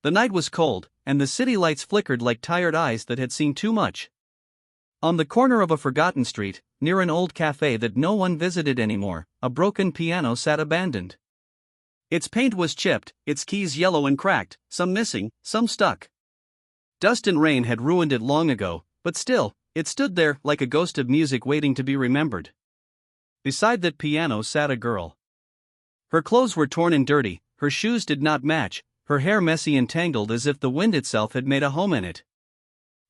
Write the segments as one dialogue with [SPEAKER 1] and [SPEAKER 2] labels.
[SPEAKER 1] The night was cold, and the city lights flickered like tired eyes that had seen too much. On the corner of a forgotten street, near an old cafe that no one visited anymore, a broken piano sat abandoned. Its paint was chipped, its keys yellow and cracked, some missing, some stuck. Dust and rain had ruined it long ago, but still, it stood there like a ghost of music waiting to be remembered. Beside that piano sat a girl. Her clothes were torn and dirty, her shoes did not match, her hair messy and tangled as if the wind itself had made a home in it.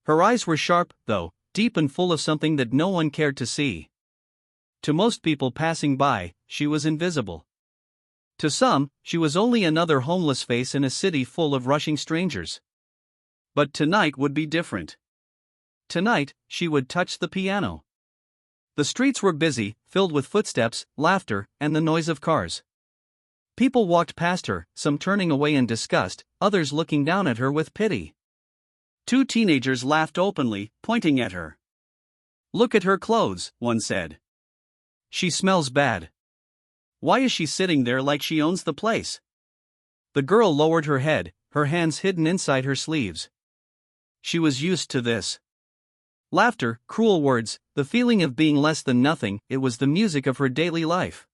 [SPEAKER 1] Her eyes were sharp, though, deep and full of something that no one cared to see. To most people passing by, she was invisible. To some, she was only another homeless face in a city full of rushing strangers. But tonight would be different. Tonight, she would touch the piano. The streets were busy, filled with footsteps, laughter, and the noise of cars. People walked past her, some turning away in disgust, others looking down at her with pity. Two teenagers laughed openly, pointing at her. "Look at her clothes," one said. "She smells bad. Why is she sitting there like she owns the place?" The girl lowered her head, her hands hidden inside her sleeves. She was used to this. Laughter, cruel words, the feeling of being less than nothing, it was the music of her daily life.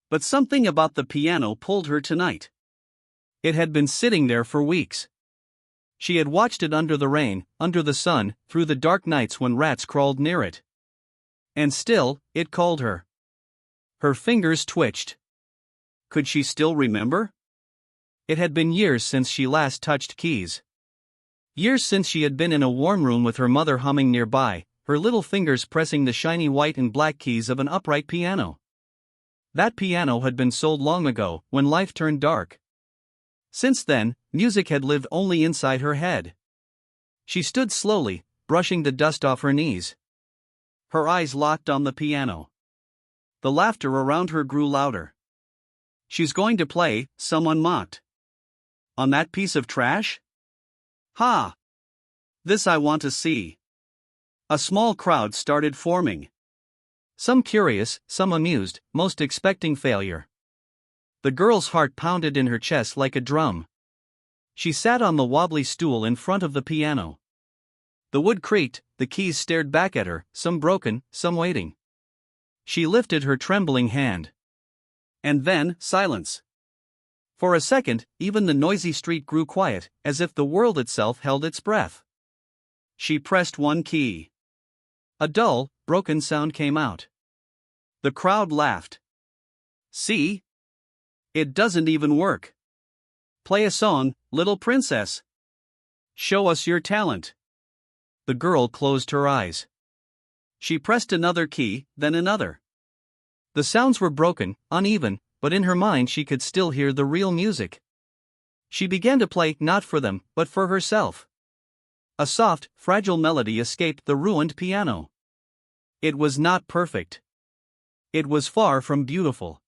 [SPEAKER 1] But something about the piano pulled her tonight. It had been sitting there for weeks. She had watched it under the rain, under the sun, through the dark nights when rats crawled near it. And still, it called her. Her fingers twitched. Could she still remember? It had been years since she last touched keys. Years since she had been in a warm room with her mother humming nearby, her little fingers pressing the shiny white and black keys of an upright piano. That piano had been sold long ago, when life turned dark. Since then, music had lived only inside her head. She stood slowly, brushing the dust off her knees. Her eyes locked on the piano. The laughter around her grew louder. "She's going to play," someone mocked. "On that piece of trash? Ha! This I want to see." A small crowd started forming. Some curious, some amused, most expecting failure. The girl's heart pounded in her chest like a drum. She sat on the wobbly stool in front of the piano. The wood creaked, the keys stared back at her, some broken, some waiting. She lifted her trembling hand. And then, silence. For a second, even the noisy street grew quiet, as if the world itself held its breath. She pressed one key. A dull, broken sound came out. The crowd laughed. "See? It doesn't even work. Play a song, little princess. Show us your talent." The girl closed her eyes. She pressed another key, then another. The sounds were broken, uneven, but in her mind she could still hear the real music. She began to play not for them, but for herself. A soft, fragile melody escaped the ruined piano. It was not perfect. It was far from beautiful.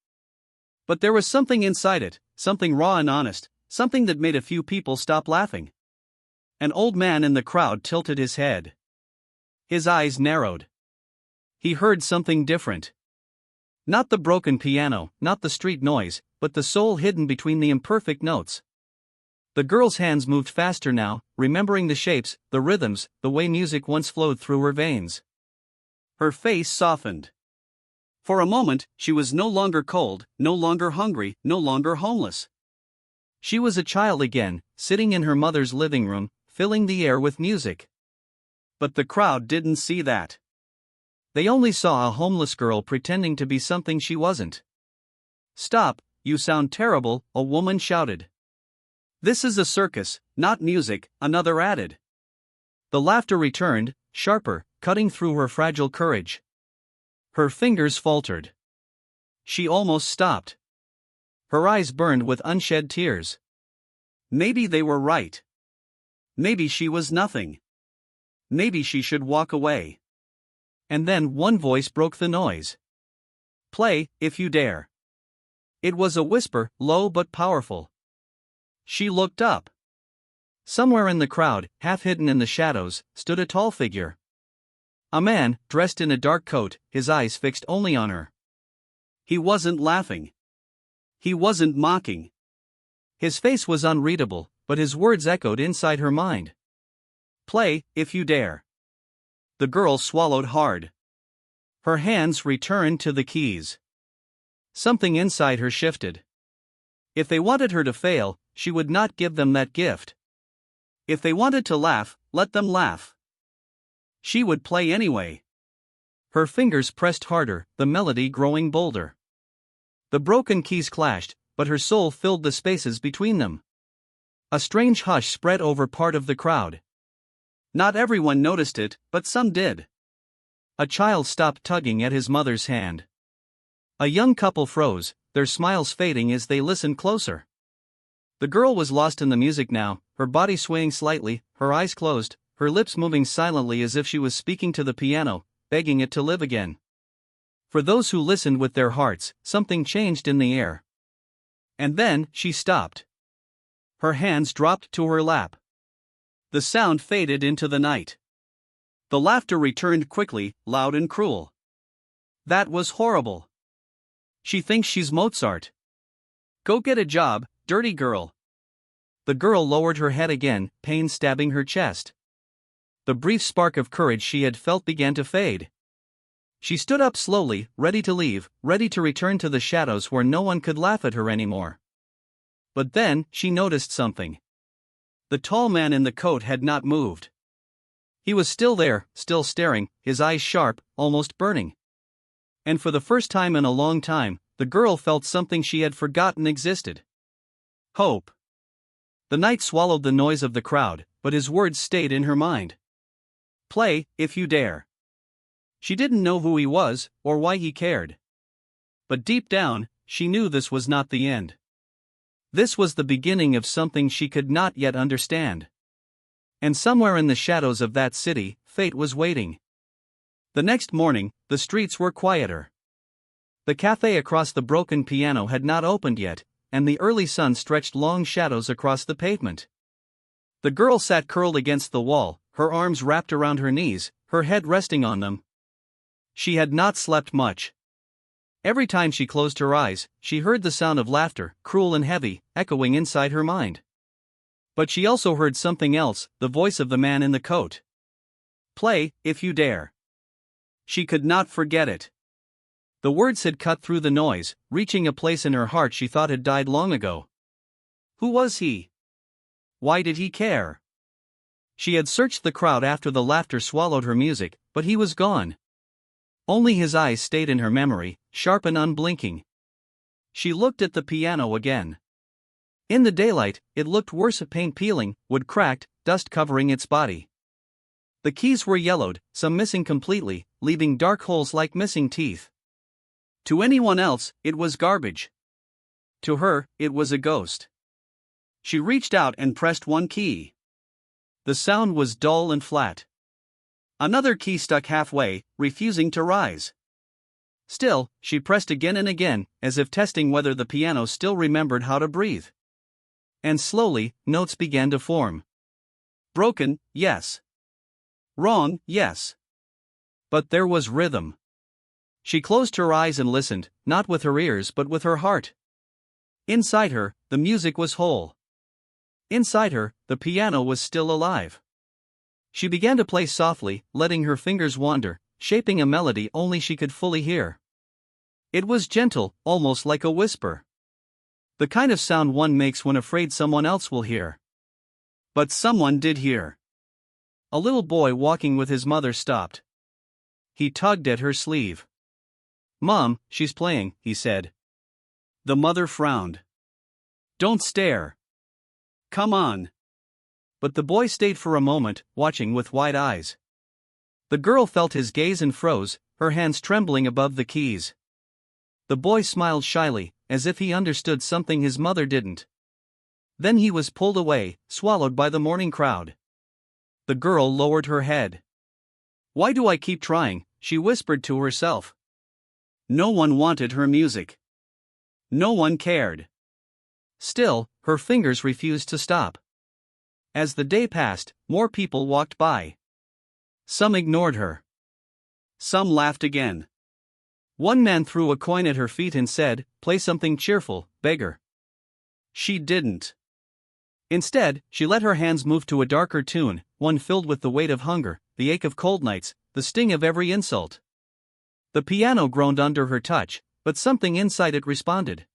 [SPEAKER 1] But there was something inside it, something raw and honest, something that made a few people stop laughing. An old man in the crowd tilted his head. His eyes narrowed. He heard something different. Not the broken piano, not the street noise, but the soul hidden between the imperfect notes. The girl's hands moved faster now, remembering the shapes, the rhythms, the way music once flowed through her veins. Her face softened. For a moment, she was no longer cold, no longer hungry, no longer homeless. She was a child again, sitting in her mother's living room, filling the air with music. But the crowd didn't see that. They only saw a homeless girl pretending to be something she wasn't. "Stop, you sound terrible," a woman shouted. "This is a circus, not music," another added. The laughter returned, sharper, cutting through her fragile courage. Her fingers faltered. She almost stopped. Her eyes burned with unshed tears. Maybe they were right. Maybe she was nothing. Maybe she should walk away. And then one voice broke the noise. "Play, if you dare." It was a whisper, low but powerful. She looked up. Somewhere in the crowd, half hidden in the shadows, stood a tall figure. A man, dressed in a dark coat, his eyes fixed only on her. He wasn't laughing. He wasn't mocking. His face was unreadable, but his words echoed inside her mind. Play, if you dare. The girl swallowed hard. Her hands returned to the keys. Something inside her shifted. If they wanted her to fail, she would not give them that gift. If they wanted to laugh, let them laugh. She would play anyway. Her fingers pressed harder, the melody growing bolder. The broken keys clashed, but her soul filled the spaces between them. A strange hush spread over part of the crowd. Not everyone noticed it, but some did. A child stopped tugging at his mother's hand. A young couple froze, their smiles fading as they listened closer. The girl was lost in the music now, her body swaying slightly, her eyes closed, her lips moving silently as if she was speaking to the piano, begging it to live again. For those who listened with their hearts, something changed in the air. And then, she stopped. Her hands dropped to her lap. The sound faded into the night. The laughter returned quickly, loud and cruel. That was horrible. She thinks she's Mozart. Go get a job, dirty girl. The girl lowered her head again, pain stabbing her chest. The brief spark of courage she had felt began to fade. She stood up slowly, ready to leave, ready to return to the shadows where no one could laugh at her anymore. But then, she noticed something. The tall man in the coat had not moved. He was still there, still staring, his eyes sharp, almost burning. And for the first time in a long time, the girl felt something she had forgotten existed. Hope. The night swallowed the noise of the crowd, but his words stayed in her mind. Play, if you dare. She didn't know who he was, or why he cared. But deep down, she knew this was not the end. This was the beginning of something she could not yet understand. And somewhere in the shadows of that city, fate was waiting. The next morning, the streets were quieter. The cafe across the broken piano had not opened yet, and the early sun stretched long shadows across the pavement. The girl sat curled against the wall, her arms wrapped around her knees, her head resting on them. She had not slept much. Every time she closed her eyes, she heard the sound of laughter, cruel and heavy, echoing inside her mind. But she also heard something else, the voice of the man in the coat. Play, if you dare. She could not forget it. The words had cut through the noise, reaching a place in her heart she thought had died long ago. Who was he? Why did he care? She had searched the crowd after the laughter swallowed her music, but he was gone. Only his eyes stayed in her memory, sharp and unblinking. She looked at the piano again. In the daylight, it looked worse, paint peeling, wood cracked, dust covering its body. The keys were yellowed, some missing completely, leaving dark holes like missing teeth. To anyone else, it was garbage. To her, it was a ghost. She reached out and pressed one key. The sound was dull and flat. Another key stuck halfway, refusing to rise. Still, she pressed again and again, as if testing whether the piano still remembered how to breathe. And slowly, notes began to form. Broken, yes. Wrong, yes. But there was rhythm. She closed her eyes and listened, not with her ears but with her heart. Inside her, the music was whole. Inside her, the piano was still alive. She began to play softly, letting her fingers wander, shaping a melody only she could fully hear. It was gentle, almost like a whisper. The kind of sound one makes when afraid someone else will hear. But someone did hear. A little boy walking with his mother stopped. He tugged at her sleeve. Mom, she's playing, he said. The mother frowned. Don't stare. Come on. But the boy stayed for a moment, watching with wide eyes. The girl felt his gaze and froze, her hands trembling above the keys. The boy smiled shyly, as if he understood something his mother didn't. Then he was pulled away, swallowed by the morning crowd. The girl lowered her head. Why do I keep trying? She whispered to herself. No one wanted her music. No one cared. Still, her fingers refused to stop. As the day passed, more people walked by. Some ignored her. Some laughed again. One man threw a coin at her feet and said, "Play something cheerful, beggar." She didn't. Instead, she let her hands move to a darker tune, one filled with the weight of hunger, the ache of cold nights, the sting of every insult. The piano groaned under her touch, but something inside it responded.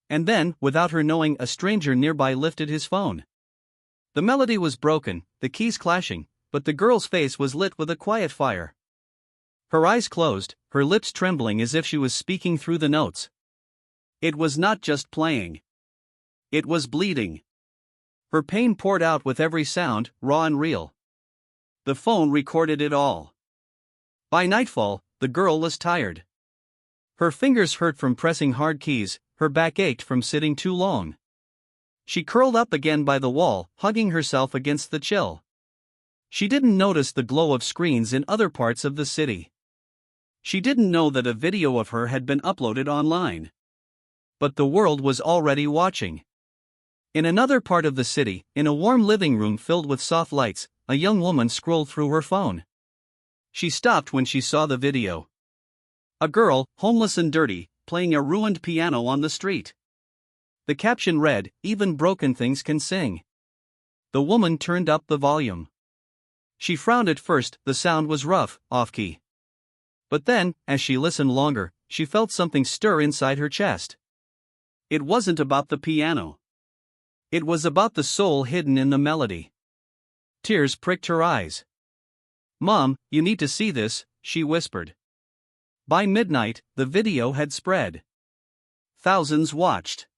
[SPEAKER 1] And then, without her knowing, a stranger nearby lifted his phone. The melody was broken, the keys clashing, but the girl's face was lit with a quiet fire. Her eyes closed, her lips trembling as if she was speaking through the notes. It was not just playing. It was bleeding. Her pain poured out with every sound, raw and real. The phone recorded it all. By nightfall, the girl was tired. Her fingers hurt from pressing hard keys, her back ached from sitting too long. She curled up again by the wall, hugging herself against the chill. She didn't notice the glow of screens in other parts of the city. She didn't know that a video of her had been uploaded online. But the world was already watching. In another part of the city, in a warm living room filled with soft lights, a young woman scrolled through her phone. She stopped when she saw the video. A girl, homeless and dirty, playing a ruined piano on the street. The caption read, "Even broken things can sing." The woman turned up the volume. She frowned at first, the sound was rough, off-key. But then, as she listened longer, she felt something stir inside her chest. It wasn't about the piano. It was about the soul hidden in the melody. Tears pricked her eyes. "Mom, you need to see this," she whispered. By midnight, the video had spread. Thousands watched.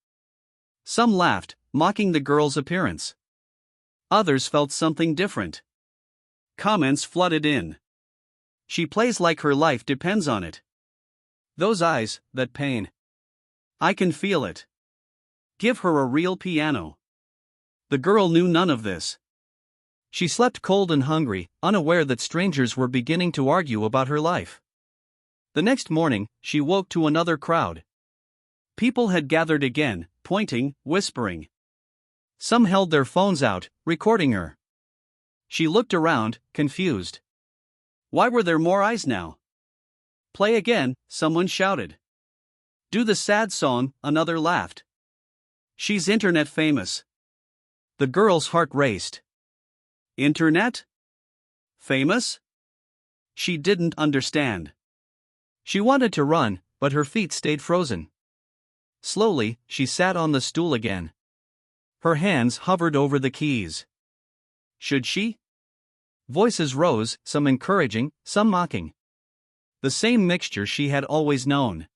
[SPEAKER 1] Some laughed, mocking the girl's appearance. Others felt something different. Comments flooded in. "She plays like her life depends on it. Those eyes, that pain. I can feel it. Give her a real piano." The girl knew none of this. She slept cold and hungry, unaware that strangers were beginning to argue about her life. The next morning, she woke to another crowd. People had gathered again, pointing, whispering. Some held their phones out, recording her. She looked around, confused. Why were there more eyes now? "Play again," someone shouted. "Do the sad song," another laughed. "She's internet famous." The girl's heart raced. Internet? Famous? She didn't understand. She wanted to run, but her feet stayed frozen. Slowly, she sat on the stool again. Her hands hovered over the keys. Should she? Voices rose, some encouraging, some mocking. The same mixture she had always known.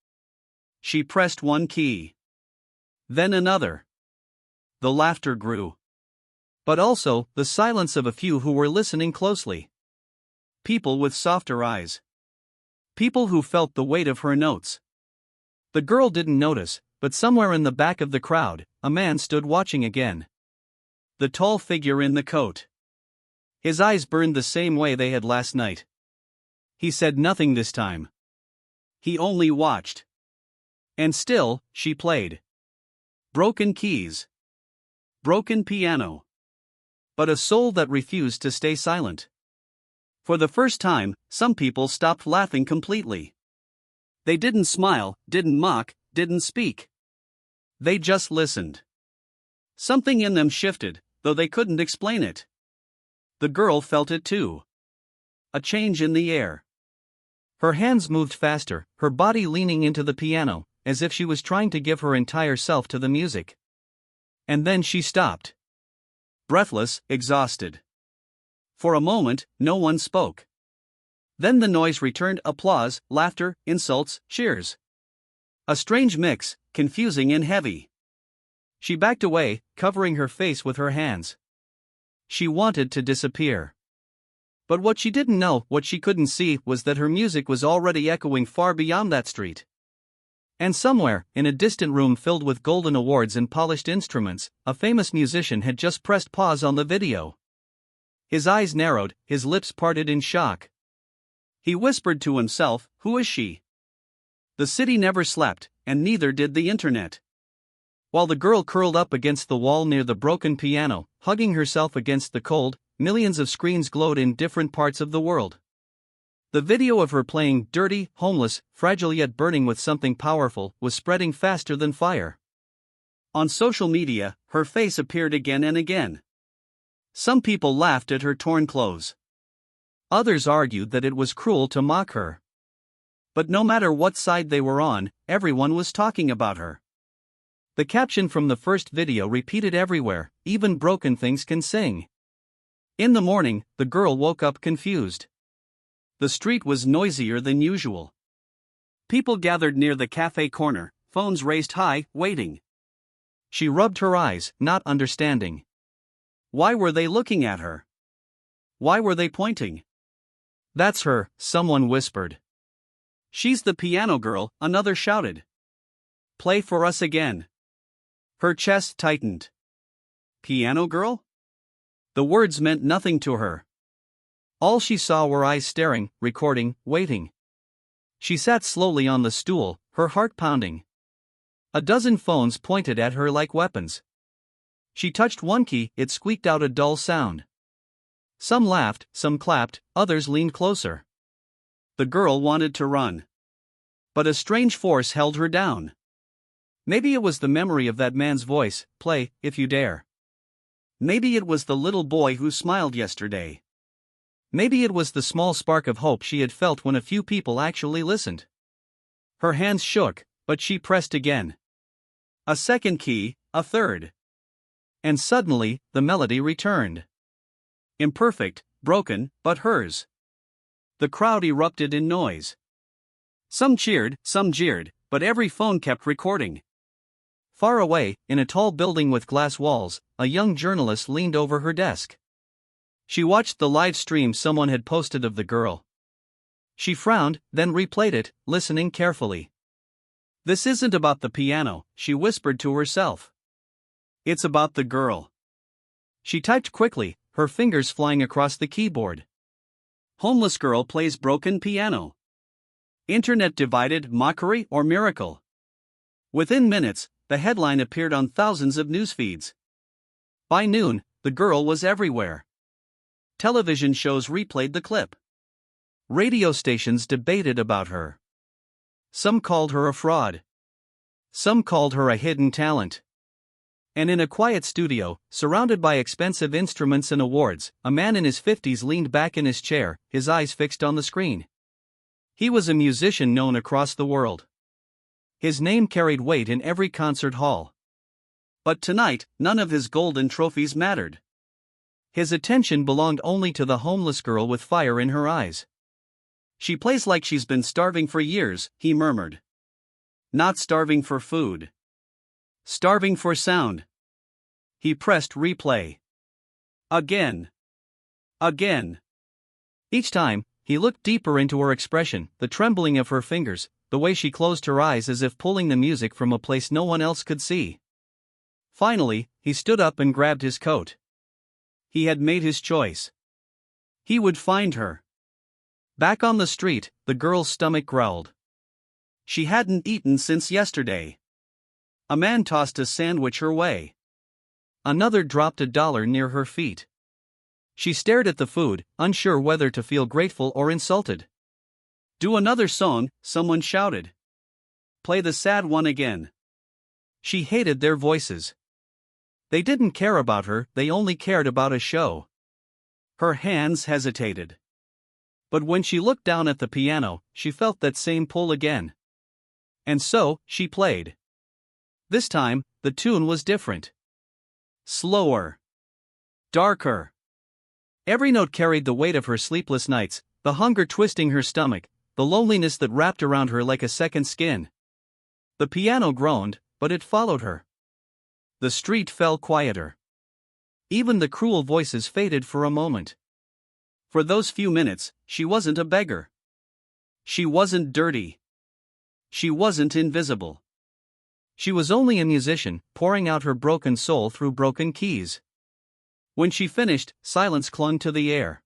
[SPEAKER 1] She pressed one key. Then another. The laughter grew. But also, the silence of a few who were listening closely. People with softer eyes. People who felt the weight of her notes. The girl didn't notice, but somewhere in the back of the crowd, a man stood watching again. The tall figure in the coat. His eyes burned the same way they had last night. He said nothing this time. He only watched. And still, she played. Broken keys. Broken piano. But a soul that refused to stay silent. For the first time, some people stopped laughing completely. They didn't smile, didn't mock, didn't speak. They just listened. Something in them shifted, though they couldn't explain it. The girl felt it too. A change in the air. Her hands moved faster, her body leaning into the piano, as if she was trying to give her entire self to the music. And then she stopped. Breathless, exhausted. For a moment, no one spoke. Then the noise returned: applause, laughter, insults, cheers. A strange mix, confusing and heavy. She backed away, covering her face with her hands. She wanted to disappear. But what she didn't know, what she couldn't see, was that her music was already echoing far beyond that street. And somewhere, in a distant room filled with golden awards and polished instruments, a famous musician had just pressed pause on the video. His eyes narrowed, his lips parted in shock. He whispered to himself, "Who is she?" The city never slept, and neither did the internet. While the girl curled up against the wall near the broken piano, hugging herself against the cold, millions of screens glowed in different parts of the world. The video of her playing, dirty, homeless, fragile yet burning with something powerful, was spreading faster than fire. On social media, her face appeared again and again. Some people laughed at her torn clothes. Others argued that it was cruel to mock her. But no matter what side they were on, everyone was talking about her. The caption from the first video repeated everywhere, "Even broken things can sing." In the morning, the girl woke up confused. The street was noisier than usual. People gathered near the cafe corner, phones raised high, waiting. She rubbed her eyes, not understanding. Why were they looking at her? Why were they pointing? "That's her," someone whispered. "She's the piano girl," another shouted. "Play for us again." Her chest tightened. Piano girl? The words meant nothing to her. All she saw were eyes staring, recording, waiting. She sat slowly on the stool, her heart pounding. A dozen phones pointed at her like weapons. She touched one key, it squeaked out a dull sound. Some laughed, some clapped, others leaned closer. The girl wanted to run. But a strange force held her down. Maybe it was the memory of that man's voice, "Play, if you dare." Maybe it was the little boy who smiled yesterday. Maybe it was the small spark of hope she had felt when a few people actually listened. Her hands shook, but she pressed again. A second key, a third. And suddenly, the melody returned. Imperfect, broken, but hers. The crowd erupted in noise. Some cheered, some jeered, but every phone kept recording. Far away, in a tall building with glass walls, a young journalist leaned over her desk. She watched the live stream someone had posted of the girl. She frowned, then replayed it, listening carefully. "This isn't about the piano," she whispered to herself. "It's about the girl." She typed quickly, her fingers flying across the keyboard. "Homeless girl plays broken piano. Internet divided, mockery or miracle?" Within minutes, the headline appeared on thousands of news feeds. By noon, the girl was everywhere. Television shows replayed the clip. Radio stations debated about her. Some called her a fraud. Some called her a hidden talent. And in a quiet studio, surrounded by expensive instruments and awards, a man in his 50s leaned back in his chair, his eyes fixed on the screen. He was a musician known across the world. His name carried weight in every concert hall. But tonight, none of his golden trophies mattered. His attention belonged only to the homeless girl with fire in her eyes. "She plays like she's been starving for years," he murmured. "Not starving for food. Starving for sound." He pressed replay. Again. Again. Each time, he looked deeper into her expression, the trembling of her fingers, the way she closed her eyes as if pulling the music from a place no one else could see. Finally, he stood up and grabbed his coat. He had made his choice. He would find her. Back on the street, the girl's stomach growled. She hadn't eaten since yesterday. A man tossed a sandwich her way. Another dropped $1 near her feet. She stared at the food, unsure whether to feel grateful or insulted. "Do another song," someone shouted. "Play the sad one again." She hated their voices. They didn't care about her, they only cared about a show. Her hands hesitated. But when she looked down at the piano, she felt that same pull again. And so, she played. This time, the tune was different. Slower. Darker. Every note carried the weight of her sleepless nights, the hunger twisting her stomach, the loneliness that wrapped around her like a second skin. The piano groaned, but it followed her. The street fell quieter. Even the cruel voices faded for a moment. For those few minutes, she wasn't a beggar. She wasn't dirty. She wasn't invisible. She was only a musician, pouring out her broken soul through broken keys. When she finished, silence clung to the air.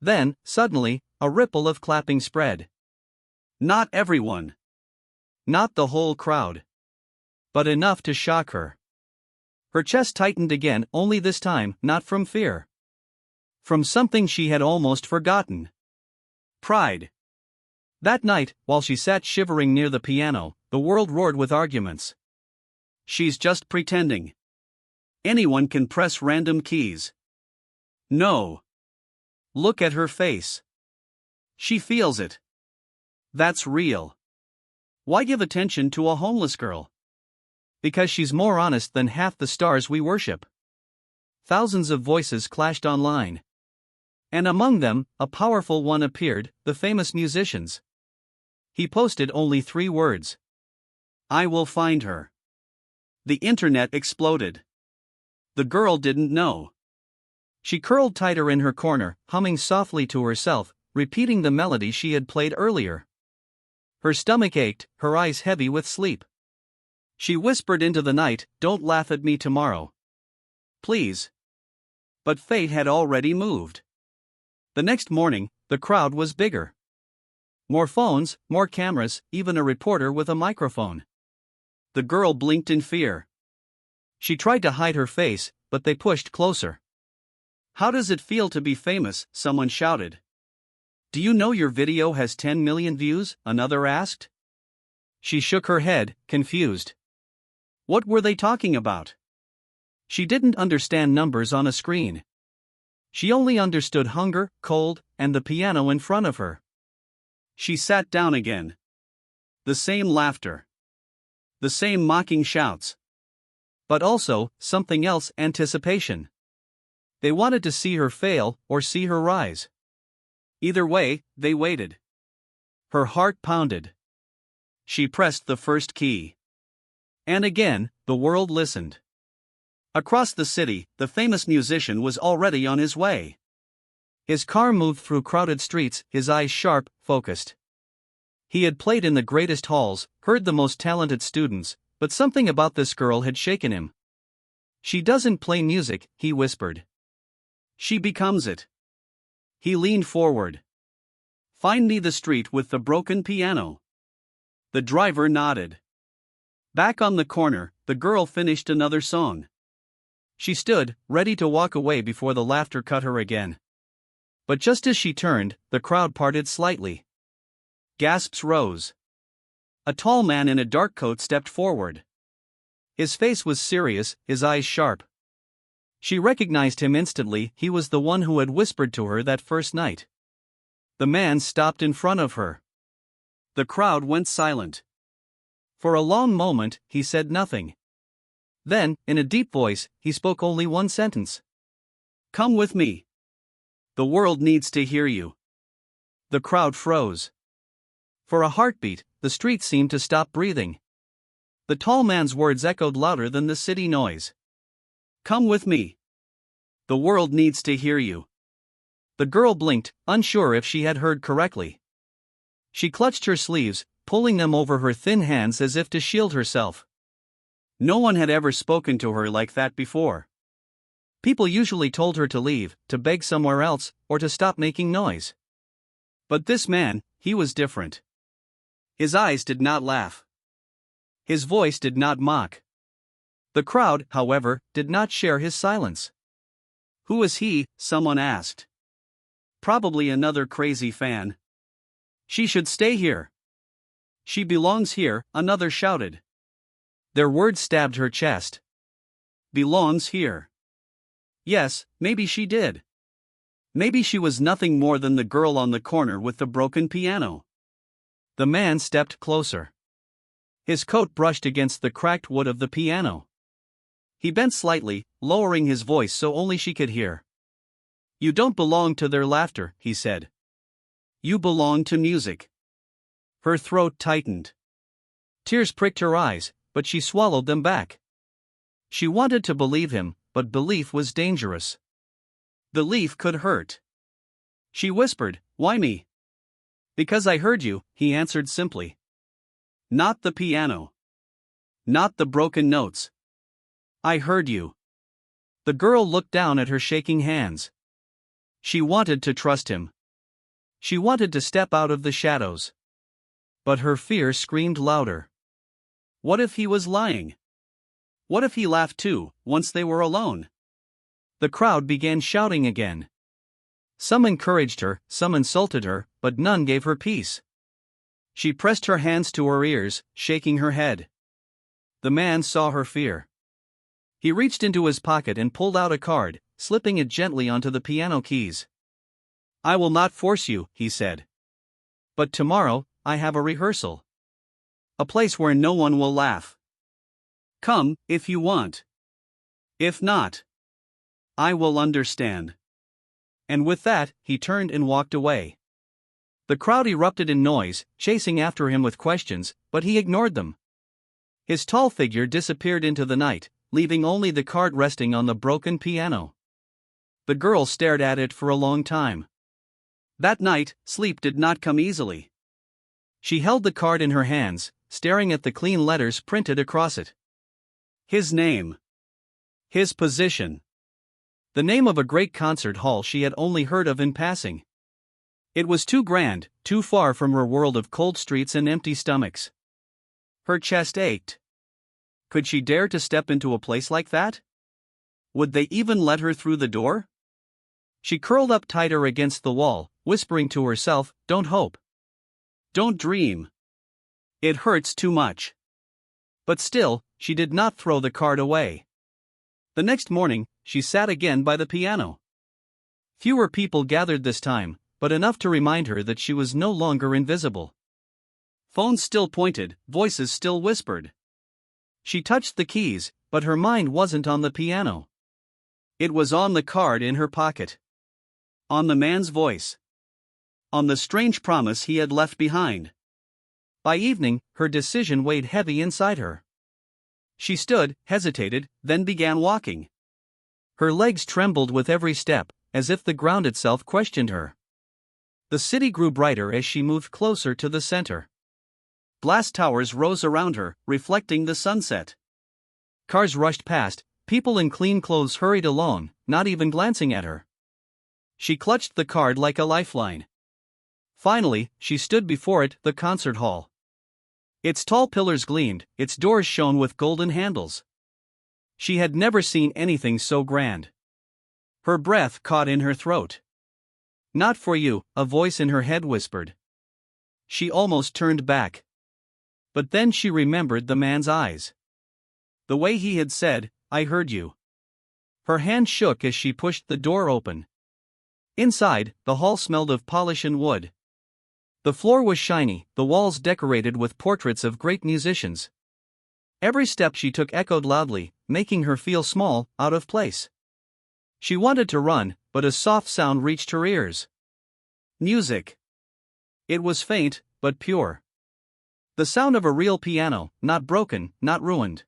[SPEAKER 1] Then, suddenly, a ripple of clapping spread. Not everyone. Not the whole crowd. But enough to shock her. Her chest tightened again, only this time, not from fear. From something she had almost forgotten. Pride. That night, while she sat shivering near the piano, the world roared with arguments. She's just pretending. Anyone can press random keys. No. Look at her face. She feels it. That's real. Why give attention to a homeless girl? Because she's more honest than half the stars we worship. Thousands of voices clashed online. And among them, a powerful one appeared, the famous musicians. He posted only 3 words. I will find her. The internet exploded. The girl didn't know. She curled tighter in her corner, humming softly to herself, repeating the melody she had played earlier. Her stomach ached, her eyes heavy with sleep. She whispered into the night, "Don't laugh at me tomorrow. Please." But fate had already moved. The next morning, the crowd was bigger. More phones, more cameras, even a reporter with a microphone. The girl blinked in fear. She tried to hide her face, but they pushed closer. How does it feel to be famous? Someone shouted. Do you know your video has 10 million views? Another asked. She shook her head, confused. What were they talking about? She didn't understand numbers on a screen. She only understood hunger, cold, and the piano in front of her. She sat down again. The same laughter. The same mocking shouts. But also, something else, anticipation. They wanted to see her fail, or see her rise. Either way, they waited. Her heart pounded. She pressed the first key. And again, the world listened. Across the city, the famous musician was already on his way. His car moved through crowded streets, his eyes sharp, focused. He had played in the greatest halls, heard the most talented students, but something about this girl had shaken him. She doesn't play music, he whispered. She becomes it. He leaned forward. Find me the street with the broken piano. The driver nodded. Back on the corner, the girl finished another song. She stood, ready to walk away before the laughter cut her again. But just as she turned, the crowd parted slightly. Gasps rose. A tall man in a dark coat stepped forward. His face was serious, his eyes sharp. She recognized him instantly, he was the one who had whispered to her that first night. The man stopped in front of her. The crowd went silent. For a long moment, he said nothing. Then, in a deep voice, he spoke only one sentence. Come with me. The world needs to hear you. The crowd froze. For a heartbeat, the street seemed to stop breathing. The tall man's words echoed louder than the city noise. Come with me. The world needs to hear you. The girl blinked, unsure if she had heard correctly. She clutched her sleeves, pulling them over her thin hands as if to shield herself. No one had ever spoken to her like that before. People usually told her to leave, to beg somewhere else, or to stop making noise. But this man, he was different. His eyes did not laugh. His voice did not mock. The crowd, however, did not share his silence. Who is he? Someone asked. Probably another crazy fan. She should stay here. She belongs here, another shouted. Their words stabbed her chest. Belongs here. Yes, maybe she did. Maybe she was nothing more than the girl on the corner with the broken piano. The man stepped closer. His coat brushed against the cracked wood of the piano. He bent slightly, lowering his voice so only she could hear. You don't belong to their laughter, he said. You belong to music. Her throat tightened. Tears pricked her eyes, but she swallowed them back. She wanted to believe him, but belief was dangerous. Belief could hurt. She whispered, Why me? Because I heard you, he answered simply. Not the piano. Not the broken notes. I heard you. The girl looked down at her shaking hands. She wanted to trust him. She wanted to step out of the shadows. But her fear screamed louder. What if he was lying? What if he laughed too, once they were alone? The crowd began shouting again. Some encouraged her, some insulted her, but none gave her peace. She pressed her hands to her ears, shaking her head. The man saw her fear. He reached into his pocket and pulled out a card, slipping it gently onto the piano keys. "I will not force you," he said. "But tomorrow, I have a rehearsal. A place where no one will laugh. Come, if you want. If not, I will understand." And with that, he turned and walked away. The crowd erupted in noise, chasing after him with questions, but he ignored them. His tall figure disappeared into the night, leaving only the card resting on the broken piano. The girl stared at it for a long time. That night, sleep did not come easily. She held the card in her hands, staring at the clean letters printed across it. His name. His position. The name of a great concert hall she had only heard of in passing. It was too grand, too far from her world of cold streets and empty stomachs. Her chest ached. Could she dare to step into a place like that? Would they even let her through the door? She curled up tighter against the wall, whispering to herself, "Don't hope. Don't dream. It hurts too much." But still, she did not throw the card away. The next morning, she sat again by the piano. Fewer people gathered this time, but enough to remind her that she was no longer invisible. Phones still pointed, voices still whispered. She touched the keys, but her mind wasn't on the piano. It was on the card in her pocket. On the man's voice. On the strange promise he had left behind. By evening, her decision weighed heavy inside her. She stood, hesitated, then began walking. Her legs trembled with every step, as if the ground itself questioned her. The city grew brighter as she moved closer to the center. Glass towers rose around her, reflecting the sunset. Cars rushed past, people in clean clothes hurried along, not even glancing at her. She clutched the card like a lifeline. Finally, she stood before it, the concert hall. Its tall pillars gleamed, its doors shone with golden handles. She had never seen anything so grand. Her breath caught in her throat. "Not for you," a voice in her head whispered. She almost turned back. But then she remembered the man's eyes. The way he had said, "I heard you." Her hand shook as she pushed the door open. Inside, the hall smelled of polish and wood. The floor was shiny, the walls decorated with portraits of great musicians. Every step she took echoed loudly, making her feel small, out of place. She wanted to run, but a soft sound reached her ears. Music. It was faint, but pure. The sound of a real piano, not broken, not ruined.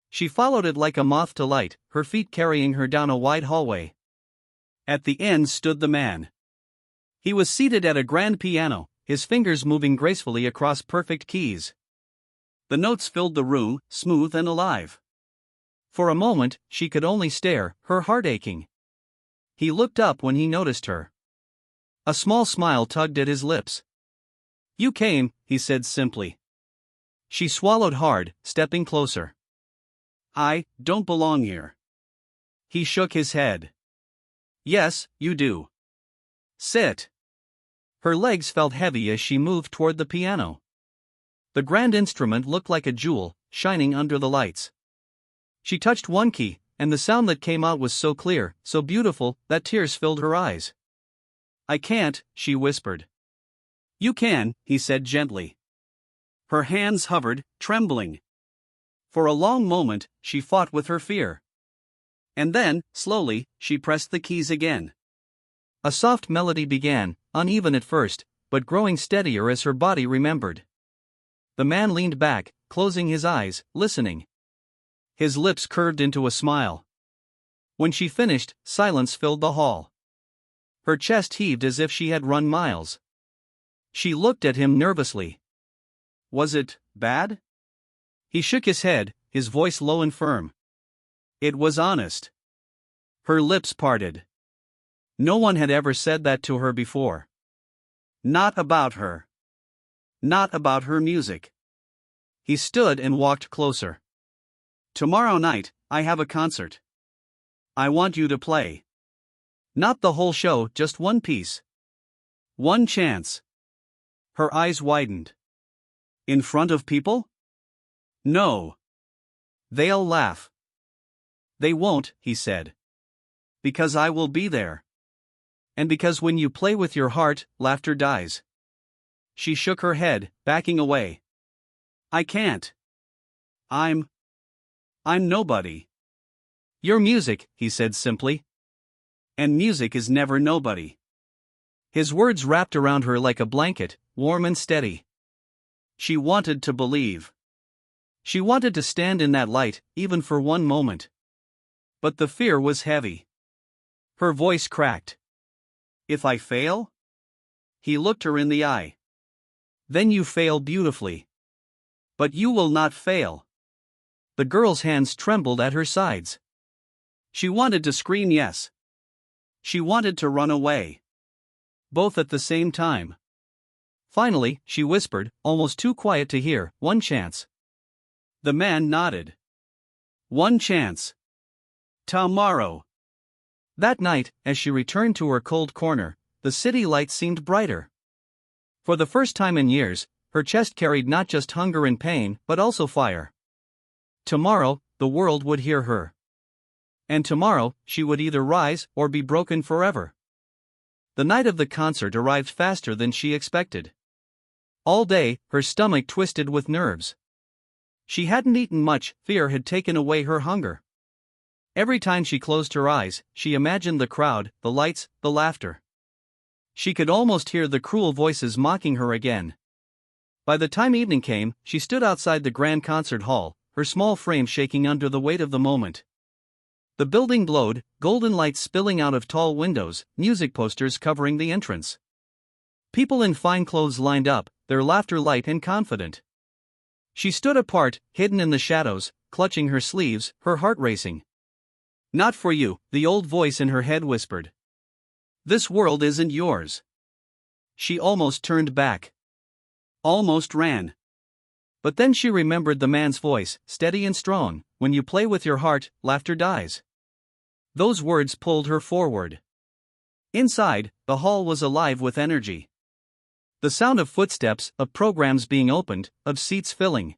[SPEAKER 1] She followed it like a moth to light, her feet carrying her down a wide hallway. At the end stood the man. He was seated at a grand piano, his fingers moving gracefully across perfect keys. The notes filled the room, smooth and alive. For a moment, she could only stare, her heart aching. He looked up when he noticed her. A small smile tugged at his lips. "You came," he said simply. She swallowed hard, stepping closer. "I don't belong here." He shook his head. "Yes, you do. Sit." Her legs felt heavy as she moved toward the piano. The grand instrument looked like a jewel, shining under the lights. She touched one key, and the sound that came out was so clear, so beautiful, that tears filled her eyes. "I can't," she whispered. "You can," he said gently. Her hands hovered, trembling. For a long moment, she fought with her fear. And then, slowly, she pressed the keys again. A soft melody began, uneven at first, but growing steadier as her body remembered. The man leaned back, closing his eyes, listening. His lips curved into a smile. When she finished, silence filled the hall. Her chest heaved as if she had run miles. She looked at him nervously. "Was it bad?" He shook his head, his voice low and firm. "It was honest." Her lips parted. No one had ever said that to her before. Not about her. Not about her music. He stood and walked closer. "Tomorrow night, I have a concert. I want you to play. Not the whole show, just one piece. One chance." Her eyes widened. "In front of people?" "No. They'll laugh. They won't, he said. Because I will be there. And because when you play with your heart, laughter dies. She shook her head, backing away. I can't. I'm nobody. You're music, he said simply. And music is never nobody. His words wrapped around her like a blanket, warm and steady. She wanted to believe. She wanted to stand in that light, even for one moment. But the fear was heavy. Her voice cracked. If I fail? He looked her in the eye. Then you fail beautifully. But you will not fail. The girl's hands trembled at her sides. She wanted to scream yes. She wanted to run away. Both at the same time. Finally, she whispered, almost too quiet to hear, one chance. The man nodded. One chance. Tomorrow. That night, as she returned to her cold corner, the city lights seemed brighter. For the first time in years, her chest carried not just hunger and pain, but also fire. Tomorrow, the world would hear her. And tomorrow, she would either rise or be broken forever. The night of the concert arrived faster than she expected. All day, her stomach twisted with nerves. She hadn't eaten much, fear had taken away her hunger. Every time she closed her eyes, she imagined the crowd, the lights, the laughter. She could almost hear the cruel voices mocking her again. By the time evening came, she stood outside the grand concert hall, her small frame shaking under the weight of the moment. The building glowed, golden lights spilling out of tall windows, music posters covering the entrance. People in fine clothes lined up, their laughter light and confident. She stood apart, hidden in the shadows, clutching her sleeves, her heart racing. Not for you, the old voice in her head whispered. This world isn't yours. She almost turned back. Almost ran. But then she remembered the man's voice, steady and strong. When you play with your heart, laughter dies. Those words pulled her forward. Inside, the hall was alive with energy. The sound of footsteps, of programs being opened, of seats filling.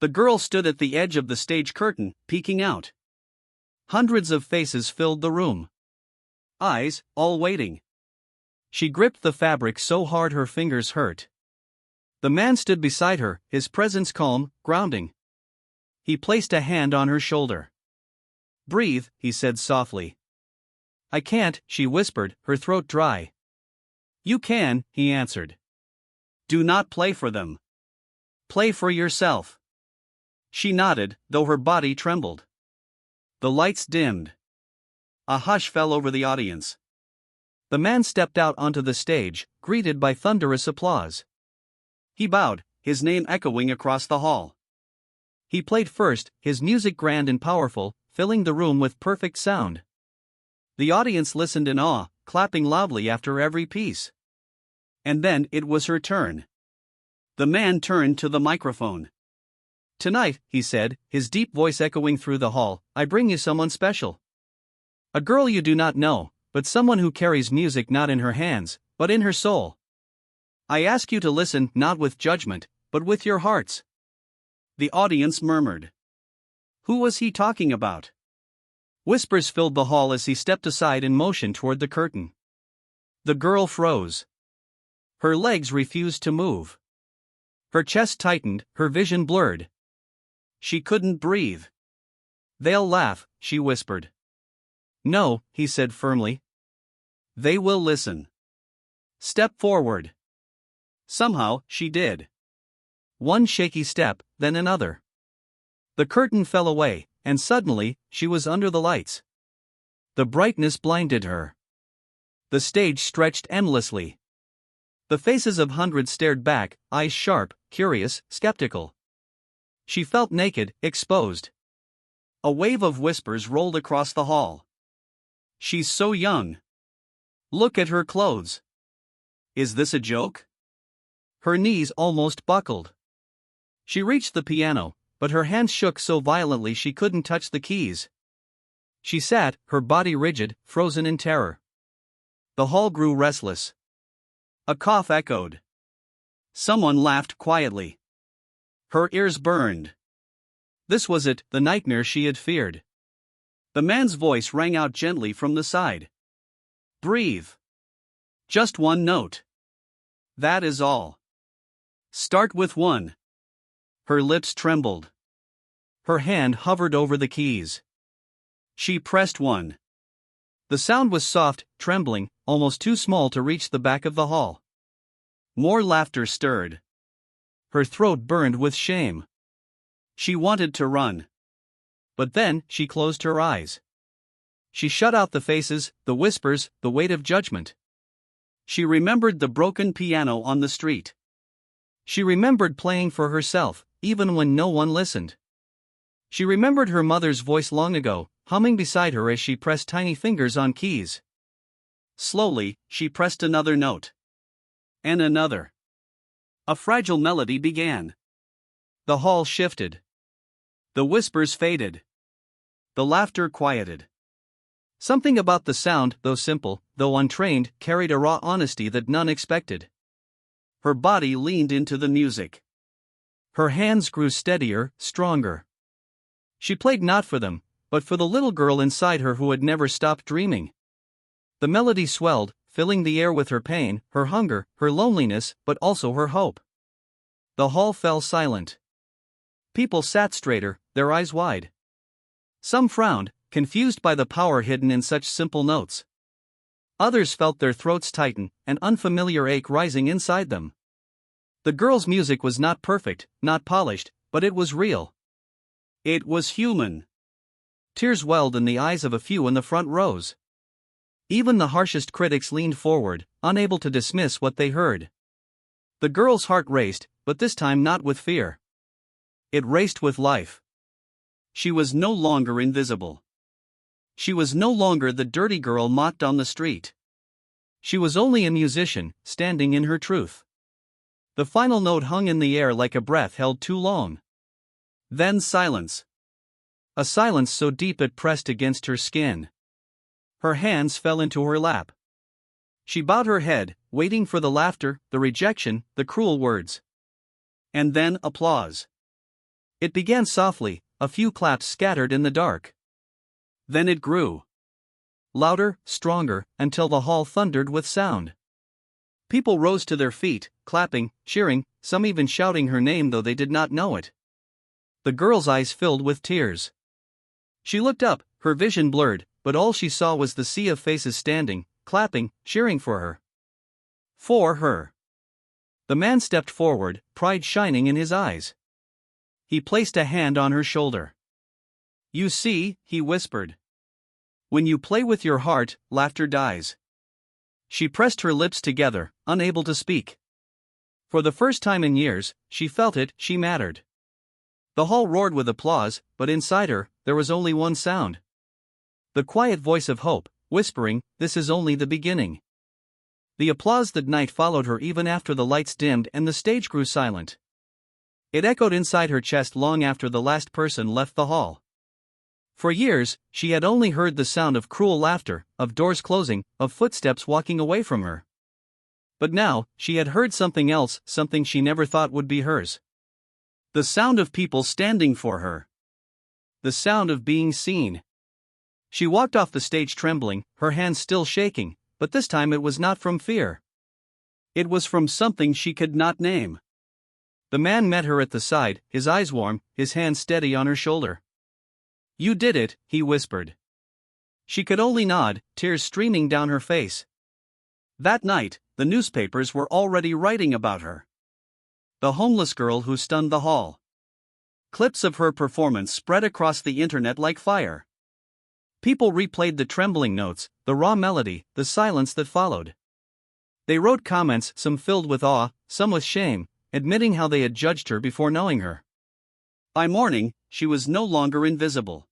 [SPEAKER 1] The girl stood at the edge of the stage curtain, peeking out. Hundreds of faces filled the room. Eyes, all waiting. She gripped the fabric so hard her fingers hurt. The man stood beside her, his presence calm, grounding. He placed a hand on her shoulder. Breathe, he said softly. I can't, she whispered, her throat dry. You can, he answered. Do not play for them. Play for yourself. She nodded, though her body trembled. The lights dimmed. A hush fell over the audience. The man stepped out onto the stage, greeted by thunderous applause. He bowed, his name echoing across the hall. He played first, his music grand and powerful, filling the room with perfect sound. The audience listened in awe, clapping loudly after every piece. And then it was her turn. The man turned to the microphone. Tonight, he said, his deep voice echoing through the hall, I bring you someone special. A girl you do not know, but someone who carries music not in her hands, but in her soul. I ask you to listen not with judgment, but with your hearts. The audience murmured. Who was he talking about? Whispers filled the hall as he stepped aside and motioned toward the curtain. The girl froze. Her legs refused to move. Her chest tightened, her vision blurred. She couldn't breathe. They'll laugh, she whispered. No, he said firmly. They will listen. Step forward. Somehow, she did. One shaky step, then another. The curtain fell away, and suddenly, she was under the lights. The brightness blinded her. The stage stretched endlessly. The faces of hundreds stared back, eyes sharp, curious, skeptical. She felt naked, exposed. A wave of whispers rolled across the hall. She's so young. Look at her clothes. Is this a joke? Her knees almost buckled. She reached the piano, but her hands shook so violently she couldn't touch the keys. She sat, her body rigid, frozen in terror. The hall grew restless. A cough echoed. Someone laughed quietly. Her ears burned. This was it, the nightmare she had feared. The man's voice rang out gently from the side. Breathe. Just one note. That is all. Start with one. Her lips trembled. Her hand hovered over the keys. She pressed one. The sound was soft, trembling, almost too small to reach the back of the hall. More laughter stirred. Her throat burned with shame. She wanted to run. But then, she closed her eyes. She shut out the faces, the whispers, the weight of judgment. She remembered the broken piano on the street. She remembered playing for herself, even when no one listened. She remembered her mother's voice long ago, humming beside her as she pressed tiny fingers on keys. Slowly, she pressed another note. And another. A fragile melody began. The hall shifted. The whispers faded. The laughter quieted. Something about the sound, though simple, though untrained, carried a raw honesty that none expected. Her body leaned into the music. Her hands grew steadier, stronger. She played not for them, but for the little girl inside her who had never stopped dreaming. The melody swelled, filling the air with her pain, her hunger, her loneliness, but also her hope. The hall fell silent. People sat straighter, their eyes wide. Some frowned, confused by the power hidden in such simple notes. Others felt their throats tighten, an unfamiliar ache rising inside them. The girl's music was not perfect, not polished, but it was real. It was human. Tears welled in the eyes of a few in the front rows. Even the harshest critics leaned forward, unable to dismiss what they heard. The girl's heart raced, but this time not with fear. It raced with life. She was no longer invisible. She was no longer the dirty girl mocked on the street. She was only a musician, standing in her truth. The final note hung in the air like a breath held too long. Then silence. A silence so deep it pressed against her skin. Her hands fell into her lap. She bowed her head, waiting for the laughter, the rejection, the cruel words. And then applause. It began softly, a few claps scattered in the dark. Then it grew. Louder, stronger, until the hall thundered with sound. People rose to their feet, clapping, cheering, some even shouting her name though they did not know it. The girl's eyes filled with tears. She looked up, her vision blurred, but all she saw was the sea of faces standing, clapping, cheering for her. For her. The man stepped forward, pride shining in his eyes. He placed a hand on her shoulder. You see, he whispered. When you play with your heart, laughter dies. She pressed her lips together, unable to speak. For the first time in years, she felt it, she mattered. The hall roared with applause, but inside her, there was only one sound. The quiet voice of hope, whispering, "This is only the beginning." The applause that night followed her even after the lights dimmed and the stage grew silent. It echoed inside her chest long after the last person left the hall. For years, she had only heard the sound of cruel laughter, of doors closing, of footsteps walking away from her. But now, she had heard something else, something she never thought would be hers. The sound of people standing for her. The sound of being seen. She walked off the stage trembling, her hands still shaking, but this time it was not from fear. It was from something she could not name. The man met her at the side, his eyes warm, his hand steady on her shoulder. You did it, he whispered. She could only nod, tears streaming down her face. That night, the newspapers were already writing about her. The homeless girl who stunned the hall. Clips of her performance spread across the internet like fire. People replayed the trembling notes, the raw melody, the silence that followed. They wrote comments, some filled with awe, some with shame, admitting how they had judged her before knowing her. By morning, she was no longer invisible.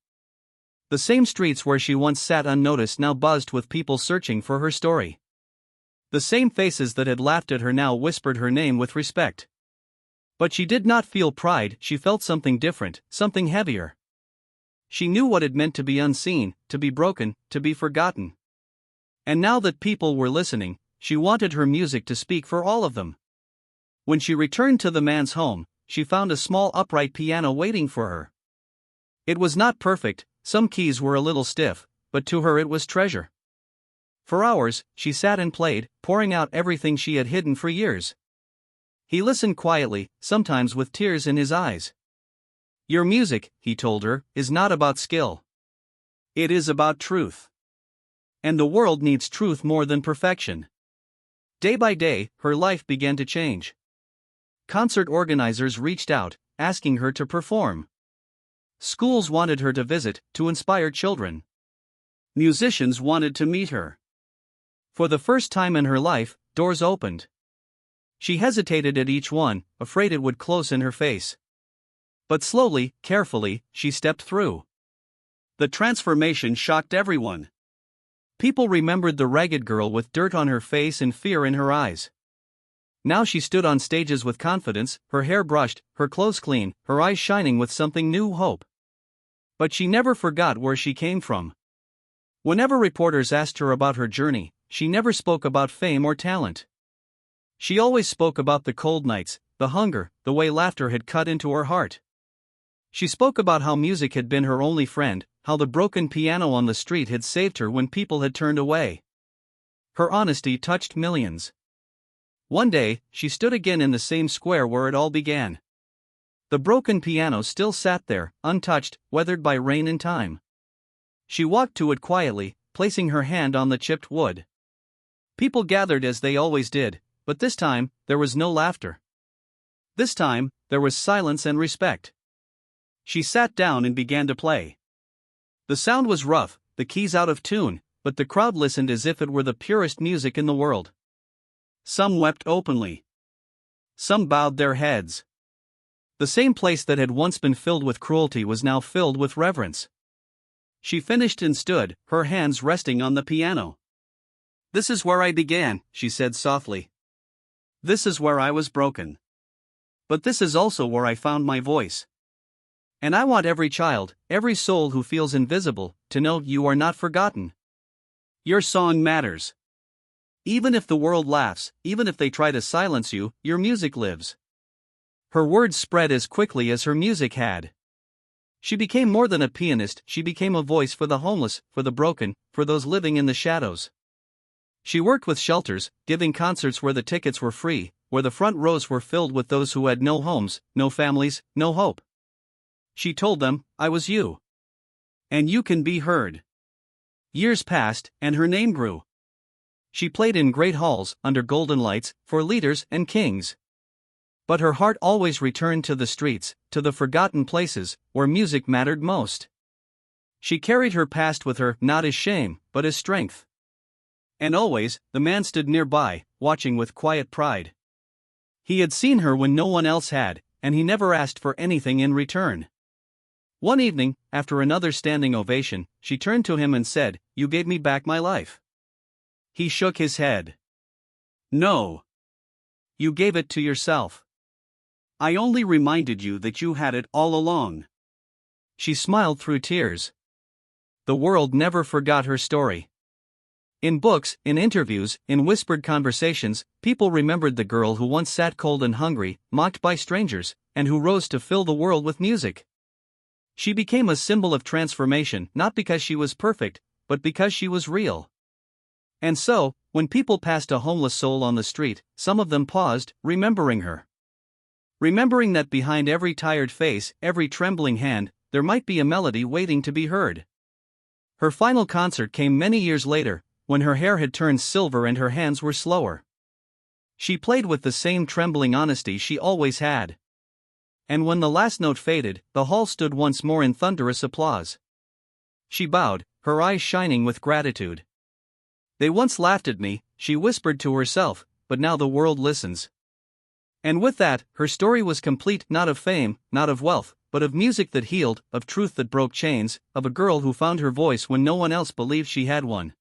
[SPEAKER 1] The same streets where she once sat unnoticed now buzzed with people searching for her story. The same faces that had laughed at her now whispered her name with respect. But she did not feel pride, she felt something different, something heavier. She knew what it meant to be unseen, to be broken, to be forgotten. And now that people were listening, she wanted her music to speak for all of them. When she returned to the man's home, she found a small upright piano waiting for her. It was not perfect, some keys were a little stiff, but to her it was treasure. For hours, she sat and played, pouring out everything she had hidden for years. He listened quietly, sometimes with tears in his eyes. Your music, he told her, is not about skill. It is about truth. And the world needs truth more than perfection. Day by day, her life began to change. Concert organizers reached out, asking her to perform. Schools wanted her to visit, to inspire children. Musicians wanted to meet her. For the first time in her life, doors opened. She hesitated at each one, afraid it would close in her face. But slowly, carefully, she stepped through. The transformation shocked everyone. People remembered the ragged girl with dirt on her face and fear in her eyes. Now she stood on stages with confidence, her hair brushed, her clothes clean, her eyes shining with something new, hope. But she never forgot where she came from. Whenever reporters asked her about her journey, she never spoke about fame or talent. She always spoke about the cold nights, the hunger, the way laughter had cut into her heart. She spoke about how music had been her only friend, how the broken piano on the street had saved her when people had turned away. Her honesty touched millions. One day, she stood again in the same square where it all began. The broken piano still sat there, untouched, weathered by rain and time. She walked to it quietly, placing her hand on the chipped wood. People gathered as they always did, but this time, there was no laughter. This time, there was silence and respect. She sat down and began to play. The sound was rough, the keys out of tune, but the crowd listened as if it were the purest music in the world. Some wept openly. Some bowed their heads. The same place that had once been filled with cruelty was now filled with reverence. She finished and stood, her hands resting on the piano. This is where I began, she said softly. This is where I was broken. But this is also where I found my voice. And I want every child, every soul who feels invisible, to know you are not forgotten. Your song matters. Even if the world laughs, even if they try to silence you, your music lives. Her words spread as quickly as her music had. She became more than a pianist, she became a voice for the homeless, for the broken, for those living in the shadows. She worked with shelters, giving concerts where the tickets were free, where the front rows were filled with those who had no homes, no families, no hope. She told them, I was you. And you can be heard. Years passed, and her name grew. She played in great halls, under golden lights, for leaders and kings. But her heart always returned to the streets, to the forgotten places, where music mattered most. She carried her past with her, not as shame, but as strength. And always, the man stood nearby, watching with quiet pride. He had seen her when no one else had, and he never asked for anything in return. One evening, after another standing ovation, she turned to him and said, You gave me back my life. He shook his head. No. You gave it to yourself. I only reminded you that you had it all along. She smiled through tears. The world never forgot her story. In books, in interviews, in whispered conversations, people remembered the girl who once sat cold and hungry, mocked by strangers, and who rose to fill the world with music. She became a symbol of transformation, not because she was perfect, but because she was real. And so, when people passed a homeless soul on the street, some of them paused, remembering her. Remembering that behind every tired face, every trembling hand, there might be a melody waiting to be heard. Her final concert came many years later, when her hair had turned silver and her hands were slower. She played with the same trembling honesty she always had. And when the last note faded, the hall stood once more in thunderous applause. She bowed, her eyes shining with gratitude. They once laughed at me, she whispered to herself, but now the world listens. And with that, her story was complete, not of fame, not of wealth, but of music that healed, of truth that broke chains, of a girl who found her voice when no one else believed she had one.